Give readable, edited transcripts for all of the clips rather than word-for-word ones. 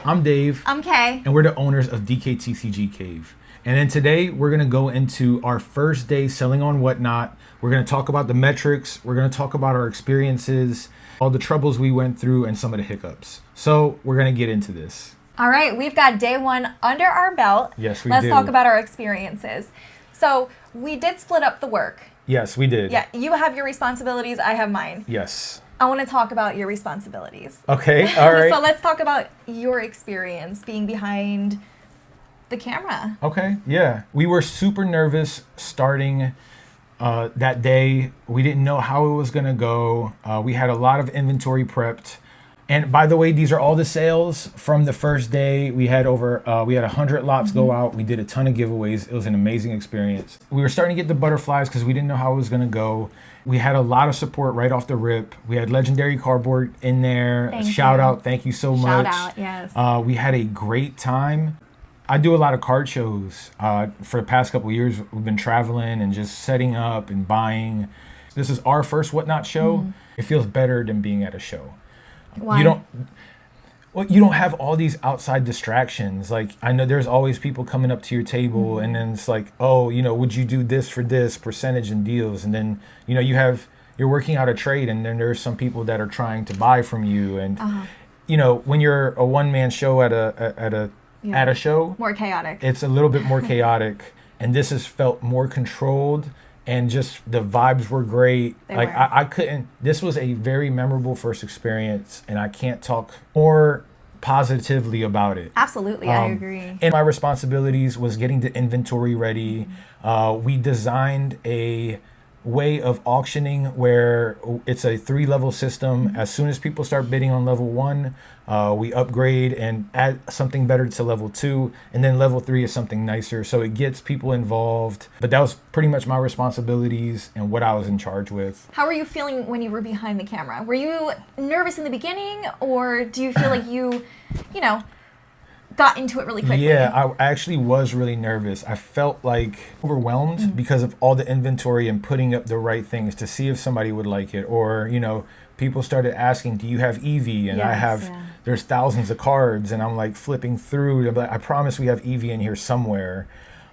I'm Dave. I'm Kay. And we're the owners of DKTCG Cave. And then today we're going to go into our first day selling on Whatnot. We're going to talk about the metrics. We're going to talk about our experiences, all the troubles we went through, and some of the hiccups. So we're going to get into this. All right, we've got day one under our belt. Yes, we Let's do. talk about our experiences. So we did split up the work. Yes, we did. Yeah, you have your responsibilities, I have mine. Yes. I want to talk about your responsibilities. Okay, all right. So let's talk about your experience being behind the camera. Okay, yeah. We were super nervous starting that day. We didn't know how it was going to go. We had a lot of inventory prepped. And by the way, these are all the sales from the first day. We had 100 lots go out. We did a ton of giveaways. It was an amazing experience. We were starting to get the butterflies because we didn't know how it was going to go. We had a lot of support right off the rip. We had Legendary Cardboard in there. Shout out. Thank you so much. Shout out, yes. We had a great time. I do a lot of card shows. For the past couple of years, we've been traveling and just setting up and buying. This is our first Whatnot show. It feels better than being at a show. Why? You don't have all these outside distractions. Like, I know there's always people coming up to your table and then it's like, oh, would you do this for this percentage and deals? And then, you're working out a trade and then there's some people that are trying to buy from you. And, when you're a one-man show at a show, more chaotic. It's a little bit more chaotic. And this has felt more controlled. And just the vibes were great. I couldn't. This was a very memorable first experience, and I can't talk more positively about it. Absolutely, I agree. And my responsibilities was getting the inventory ready. We designed a way of auctioning where it's a 3-level system. As soon as people start bidding on level 1, we upgrade and add something better to level 2, and then level 3 is something nicer, so it gets people involved. But that was pretty much my responsibilities and what I was in charge with. How were you feeling when you were behind the camera? Were you nervous in the beginning, or do you feel like you got into it really quickly? Yeah, I actually was really nervous. I felt like overwhelmed because of all the inventory and putting up the right things to see if somebody would like it. Or, people started asking, do you have Eevee? And there's thousands of cards and I'm like flipping through. I promise we have Eevee in here somewhere.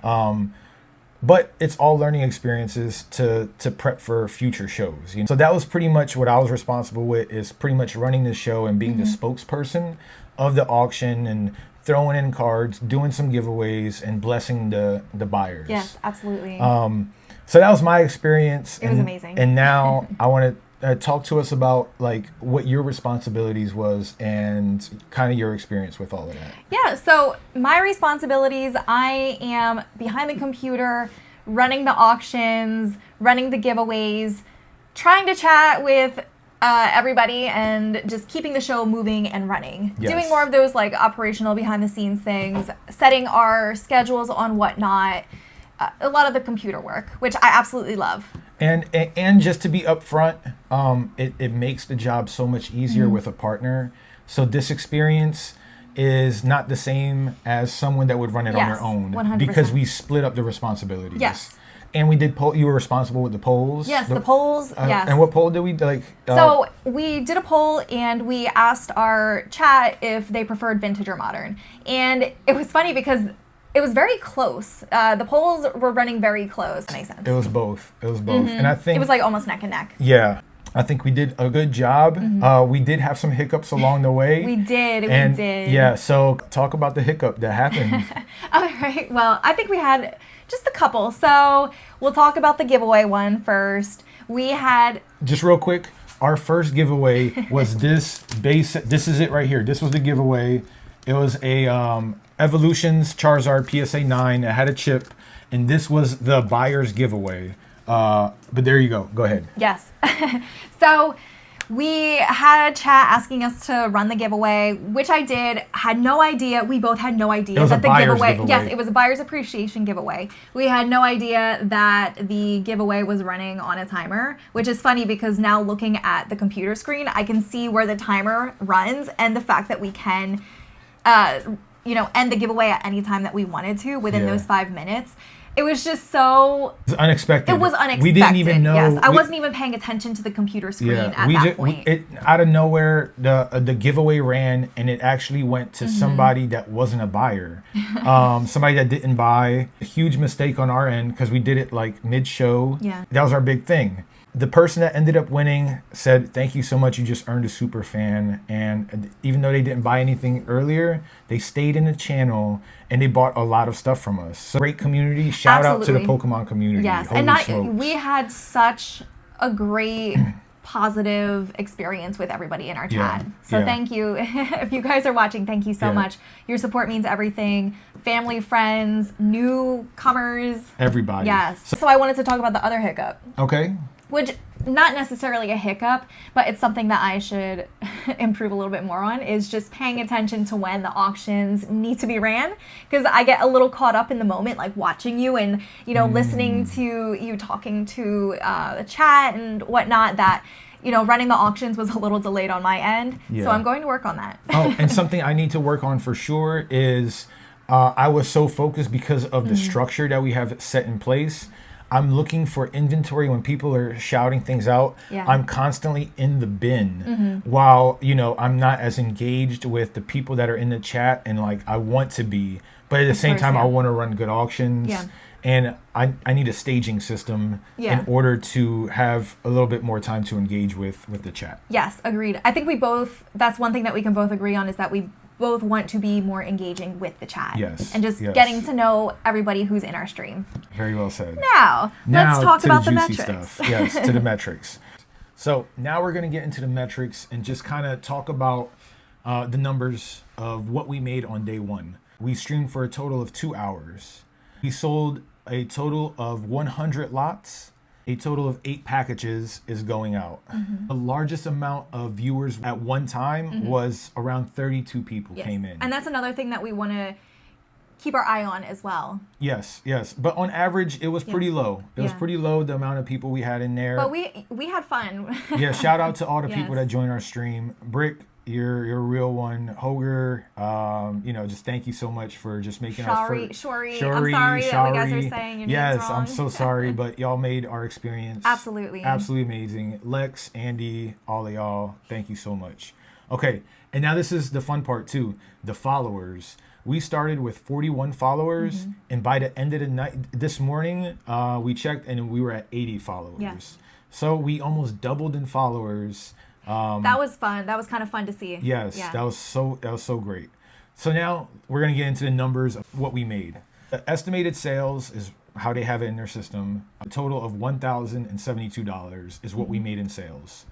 But it's all learning experiences to prep for future shows. So that was pretty much what I was responsible with, is pretty much running the show and being the spokesperson of the auction and throwing in cards, doing some giveaways, and blessing the buyers. Yes, absolutely. So that was my experience. It was amazing. And now I want to talk to us about like what your responsibilities was and kind of your experience with all of that. Yeah, so my responsibilities, I am behind the computer, running the auctions, running the giveaways, trying to chat with everybody and just keeping the show moving and running. Yes. Doing more of those like operational behind the scenes things, setting our schedules on Whatnot, a lot of the computer work, which I absolutely love. And just to be upfront, it makes the job so much easier with a partner. So this experience is not the same as someone that would run it on their own. 100%. Because we split up the responsibilities. Yes. And we did you were responsible with the polls. Yes, the polls, yes. And what poll did we like? So we did a poll and we asked our chat if they preferred vintage or modern. And it was funny because it was very close. The polls were running very close. That makes sense. It was both. And I think it was like almost neck and neck. Yeah. I think we did a good job. We did have some hiccups along the way. We did. Yeah, so talk about the hiccup that happened. All right. Well, I think we had just a couple. So we'll talk about the giveaway one first. We had... Just real quick, our first giveaway was this base. This is it right here. This was the giveaway. It was a Evolutions Charizard PSA 9. It had a chip. And this was the buyer's giveaway. But there you go. Go ahead. Yes. So we had a chat asking us to run the giveaway, which I did. Had no idea. We both had no idea that the giveaway. Yes, it was a buyer's appreciation giveaway. We had no idea that the giveaway was running on a timer, which is funny because now looking at the computer screen, I can see where the timer runs and the fact that we can, end the giveaway at any time that we wanted to within those 5 minutes. It was just so... It was unexpected. It was unexpected. We didn't even know. Yes, I wasn't even paying attention to the computer screen at that point. Out of nowhere, the giveaway ran, and it actually went to somebody that wasn't a buyer. Somebody that didn't buy. A huge mistake on our end because we did it like mid-show. Yeah. That was our big thing. The person that ended up winning said, "Thank you so much. You just earned a super fan." And even though they didn't buy anything earlier, they stayed in the channel and they bought a lot of stuff from us. So great community. Shout out to the Pokemon community. Yes, and we had such a great positive experience with everybody in our chat. So thank you. If you guys are watching, thank you so much. Your support means everything. Family, friends, newcomers. Everybody. Yes. So I wanted to talk about the other hiccup. Okay. Which, not necessarily a hiccup, but it's something that I should improve a little bit more on, is just paying attention to when the auctions need to be ran. Because I get a little caught up in the moment, like watching you and, listening to you talking to the chat and whatnot, that, running the auctions was a little delayed on my end. Yeah. So I'm going to work on that. And something I need to work on for sure is I was so focused because of the structure that we have set in place. I'm looking for inventory when people are shouting things out. Yeah. I'm constantly in the bin while, I'm not as engaged with the people that are in the chat and like I want to be. But at the same time, I want to run good auctions. Yeah. And I need a staging system in order to have a little bit more time to engage with the chat. Yes, agreed. I think that's one thing that we can both agree on, is that we both want to be more engaging with the chat. Yes. And just getting to know everybody who's in our stream. Very well said. Now let's talk about the metrics. Stuff. Yes, to the metrics. So now we're going to get into the metrics and just kind of talk about the numbers of what we made on day one. We streamed for a total of 2 hours. We sold a total of 100 lots. A total of 8 packages is going out. The largest amount of viewers at one time was around 32 people came in. And that's another thing that we want to keep our eye on as well. Yes. But on average, it was pretty low. It was pretty low, the amount of people we had in there. But we had fun. Yeah, shout out to all the people that joined our stream. Brick, you're a real one. Hoger, just thank you so much for just making us Shori, I'm sorry that you guys are saying your names wrong. I'm so sorry, but y'all made our experience absolutely amazing. Lex, Andy, all of y'all, thank you so much. Okay, and now this is the fun part too, the followers. We started with 41 followers, and by the end of the night, this morning, we checked and we were at 80 followers. Yeah. So we almost doubled in followers. That was fun. That was kind of fun to see. Yes, that was so great. So now we're going to get into the numbers of what we made. The estimated sales is how they have it in their system. A total of $1,072 is what we made in sales.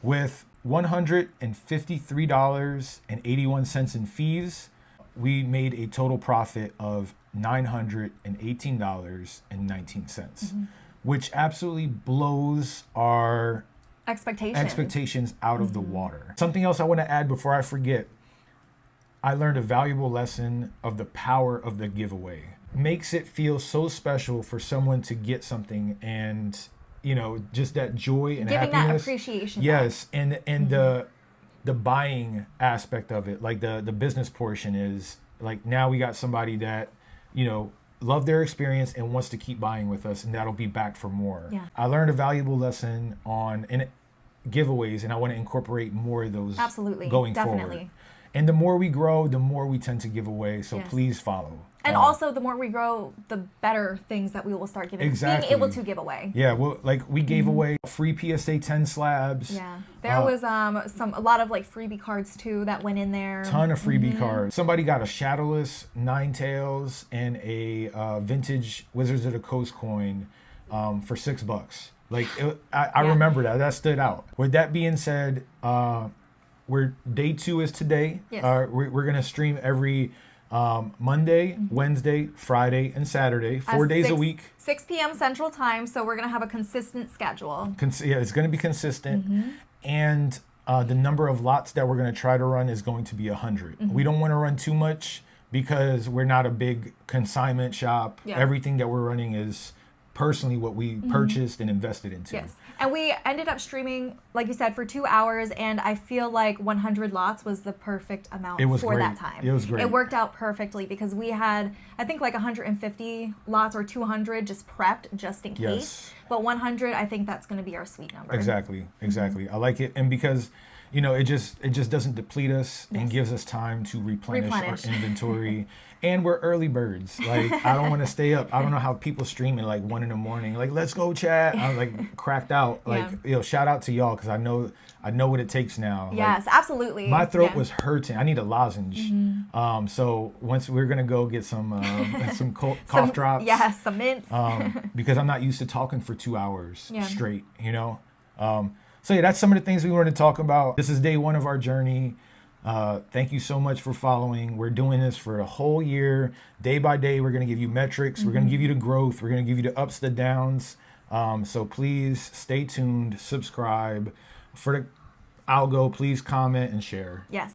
With $153.81 in fees, we made a total profit of $918.19, which absolutely blows our expectations out of the water. Something else I want to add before I forget. I learned a valuable lesson of the power of the giveaway. Makes it feel so special for someone to get something, and just that joy and giving happiness. That appreciation. Yes, and the buying aspect of it, like the business portion, is like now we got somebody that love their experience and wants to keep buying with us, and that'll be back for more. Yeah. I learned a valuable lesson on giveaways, and I want to incorporate more of those going forward. And the more we grow, the more we tend to give away. So please follow. And also, the more we grow, the better things that we will start giving. Being able to give away. Yeah, well, like we gave away free PSA 10 slabs. Yeah, there was a lot of like freebie cards too that went in there. Ton of freebie cards. Somebody got a Shadowless Ninetales and a vintage Wizards of the Coast coin for $6. Like I remember that stood out. With that being said, day 2 is today. Yes. We're gonna stream every Monday, Wednesday, Friday, and Saturday, 4 days a week. 6 p.m. Central Time, so we're going to have a consistent schedule. It's going to be consistent. And the number of lots that we're going to try to run is going to be 100. We don't want to run too much because we're not a big consignment shop. Yeah. Everything that we're running is personally what we purchased and invested into. Yes. And we ended up streaming, like you said, for 2 hours, and I feel like 100 lots was the perfect amount for that time. It was great. It worked out perfectly because we had, I think, like 150 lots or 200 just prepped just in case. Yes. But 100, I think that's going to be our sweet number. Exactly. I like it. And because, you know, it just doesn't deplete us and gives us time to replenish. Our inventory. And we're early birds. Like, I don't want to stay up. I don't know how people stream at like 1 a.m. Like, let's go chat. I was like cracked out. Like, you know, shout out to y'all because I know what it takes now. Yes, like, absolutely. My throat was hurting. I need a lozenge. So once we're gonna go get some cough drops. Yes, some mints. Because I'm not used to talking for 2 hours straight. You know. So yeah, that's some of the things we wanted to talk about. This is day 1 of our journey. Thank you so much for following. We're doing this for a whole year. Day by day, we're going to give you metrics. We're going to give you the growth. We're going to give you the ups, the downs. So please stay tuned, subscribe. For the algo, please comment and share. Yes.